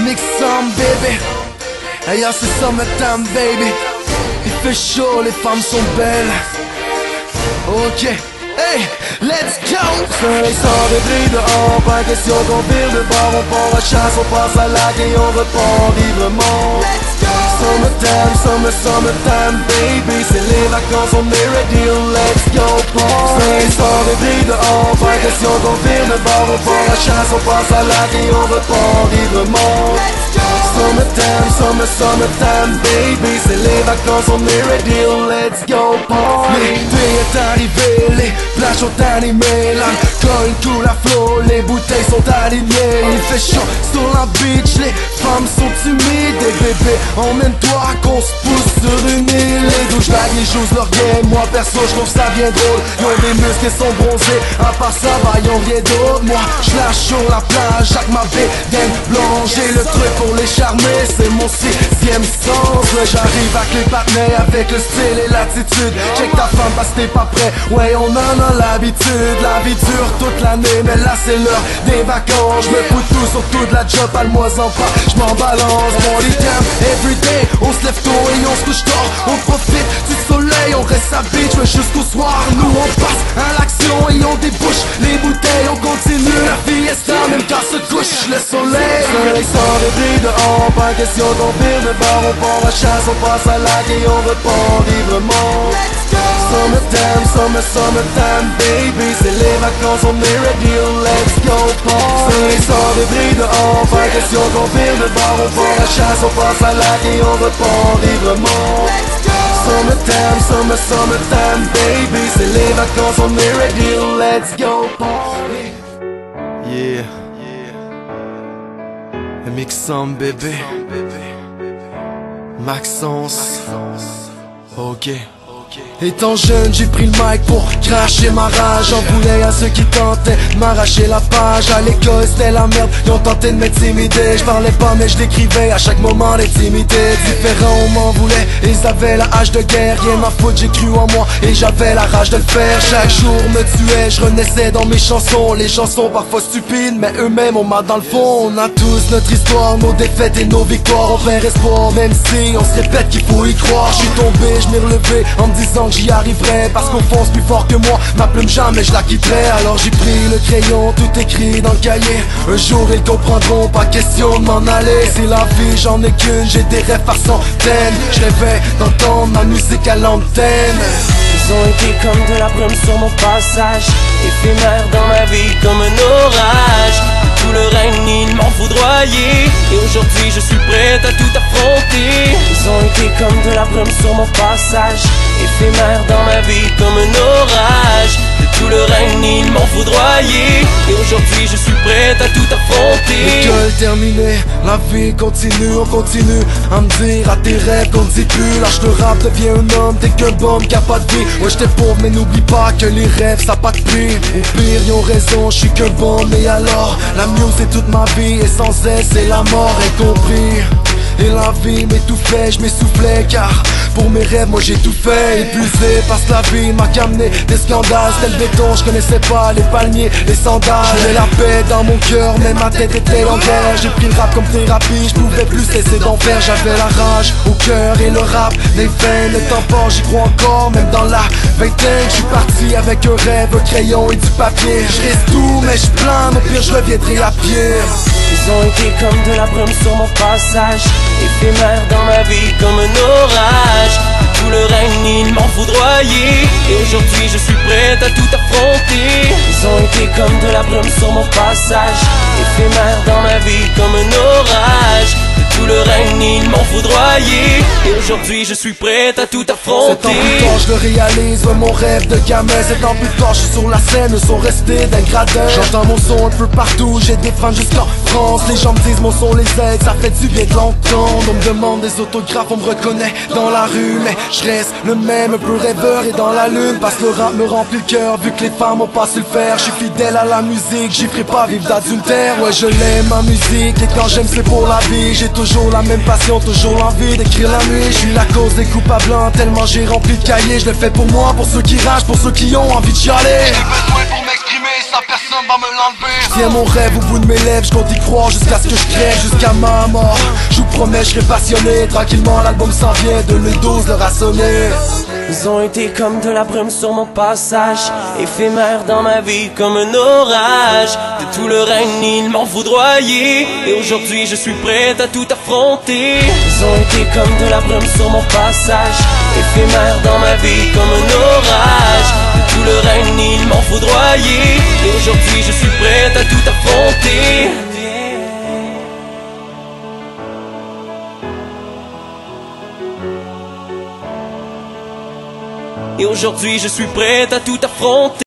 Mix some baby. Hey yo, c'est summertime baby. Il fait chaud, les femmes sont belles. Ok, hey, let's go. Soleil sort des grilles dehors, pas question qu'on vire de bord. On part à chasse, on passe à lac et on repart librement. Summertime baby. C'est les vacances, on est ready, let's go party. Soleil sort des grilles dehors, pas question qu'on vire de bord. On part à chasse, on passe à lac et on repart librement. Summertime baby. C'est les vacances, on est ready, let's go party. L'été est arrivé, les plages sont animées. L'alcool coule à flot, les bouteilles sont alignées. Il fait chaud sur la beach, les femmes sont timides. Et bébé, emmène-toi qu'on se pousse sur une île. Les douchebags, ils jouent leur game. Moi perso, je trouve ça bien drôle. Ils ont des muscles et sont bronzés. À part ça, bah y'ont rien d'autre. Moi, je lâche sur la plage, chaque ma bédaine blanche. J'ai le truc pour les charmer, c'est mon sixième sens. Ouais, j'arrive avec les partenaires, avec le style et l'attitude. Check ta femme parce que t'es pas prêt. Ouais, on en a l'habitude. La vie dure toute l'année, mais là c'est l'heure des vacances. Je me fous tout, surtout de la job, pas-le-moi en pas. Je m'en balance, mon lit everyday. On se lève tôt et on se couche tard. On profite du soleil, on reste à beach, mais jusqu'au soir. Nous on passe à l'action et on débouche les bouteilles, on continue la fiesta même quand se couche le soleil. Le soleil sort des grilles dehors, pas question qu'on vire de bord. On part à chasse, on passe à lac et on repart librement. Summertime baby. C'est les vacances, on est ready, let's go party. Soleil sort des grilles dehors, pas question qu'on vire de bord. On part à chasse, on passe à lac et on repart librement. Summertime baby. C'est les vacances, on est ready, let's go party. Yeah, mix some baby. Maxence. Ok. Étant jeune, j'ai pris le mic pour cracher ma rage. J'en voulais à ceux qui tentaient de m'arracher la page. À l'école c'était la merde, ils ont tenté de m'intimider. Je parlais pas mais je décrivais à chaque moment l'intimité. Différents on m'en voulait, ils avaient la hache de guerre. Rien ma faute, j'ai cru en moi et j'avais la rage de le faire. Chaque jour me tuait, je renaissais dans mes chansons. Les chansons parfois stupides mais eux-mêmes ont mal dans le fond. On a tous notre histoire, nos défaites et nos victoires. On perd espoir même si on se répète qu'il faut y croire. Je suis tombé, je m'ai relevé en me disant que j'y arriverai, parce qu'on fonce plus fort que moi. Ma plume jamais je la quitterai. Alors j'ai pris le crayon, tout écrit dans le cahier. Un jour ils comprendront, pas question de m'en aller. C'est la vie, j'en ai qu'une, j'ai des rêves par centaines. Je rêvais d'entendre ma musique à l'antenne. Ils ont été comme de la brume sur mon passage, éphémère dans ma vie comme un orage. Tout le règne, ils m'ont foudroyé, et aujourd'hui je suis prête à tout affronter. Ils ont été comme de la brume sur mon passage, éphémère dans ma vie comme un orage. De tout le règne, ils m'ont foudroyé, et aujourd'hui je suis prête à tout affronter. L'école terminée, la vie continue, on continue à me dire à tes rêves qu'on ne dit plus. Lâche le rap, deviens un homme, t'es qu'un bombe qui a pas de vie. Ouais j'étais pauvre mais n'oublie pas que les rêves ça a pas de prix. Au pire ils ont raison, je suis qu'un bombe et alors la muse c'est toute ma vie et sans elle c'est la mort incompris. Et la vie m'étouffait, je m'essoufflais car pour mes rêves moi j'ai tout fait. Épuisé parce que la vie m'a qu'amené des scandales. C'était le béton, je connaissais pas les palmiers, les sandales. J'avais la paix dans mon cœur mais ma tête était en guerre. J'ai pris le rap comme thérapie, je pouvais plus cesser d'en faire. J'avais la rage au cœur et le rap des veines. Le temps passe, j'y crois encore même dans la vingtaine. Je suis parti avec un rêve, un crayon et du papier. Je risque tout mais je plane, au pire je reviendrai à pied. Ils ont été comme de la brume sur mon passage, éphémère dans ma vie comme un orage. Tout le règne, ils m'ont foudroyé, et aujourd'hui je suis prête à tout affronter. Ils ont été comme de la brume sur mon passage, éphémère dans ma vie comme un orage. Tout le règne, ils m'ont foudroyé, et aujourd'hui je suis prête à tout affronter. 7 ans plus tard je le réalise, ouais, mon rêve de gamin. 7 ans plus tard je suis sur la scène, eux sont restés d'un gradin. J'entends mon son un peu partout, j'ai des fans jusqu'en France. Les gens me disent mon son les aide, ça fait du bien de l'entendre. On me demande des autographes, on me reconnaît dans la rue. Mais je reste le même, un peu rêveur et dans la lune. Parce que le rap me remplit le cœur, vu que les femmes ont pas su le faire. Je suis fidèle à la musique, j'y ferai pas vivre d'adultère. Ouais je l'aime ma musique, et quand j'aime c'est pour la vie. J'ai toujours la même passion, toujours l'envie d'écrire la nuit. Je suis la cause des coupables blancs, tellement j'ai rempli de cahiers. Je le fais pour moi, pour ceux qui ragent, pour ceux qui ont envie de chialer. J'ai besoin pour m'exprimer, ça personne va me l'enlever. Tiens mon rêve au bout de mes lèvres, je compte y croire jusqu'à ce que je crève, jusqu'à ma mort. Je vous promets, je serai passionné, tranquillement l'album s'en vient, 2012 leur a sonné. Ils ont été comme de la brume sur mon passage, éphémère dans ma vie comme un orage. De tout le règne ils m'ont foudroyé, et aujourd'hui je suis prête à tout affronter. Ils ont été comme de la brume sur mon passage, éphémère dans ma vie comme un orage. De tout le règne ils m'ont foudroyé, et aujourd'hui je suis prête à tout affronter. Et aujourd'hui je suis prête à tout affronter.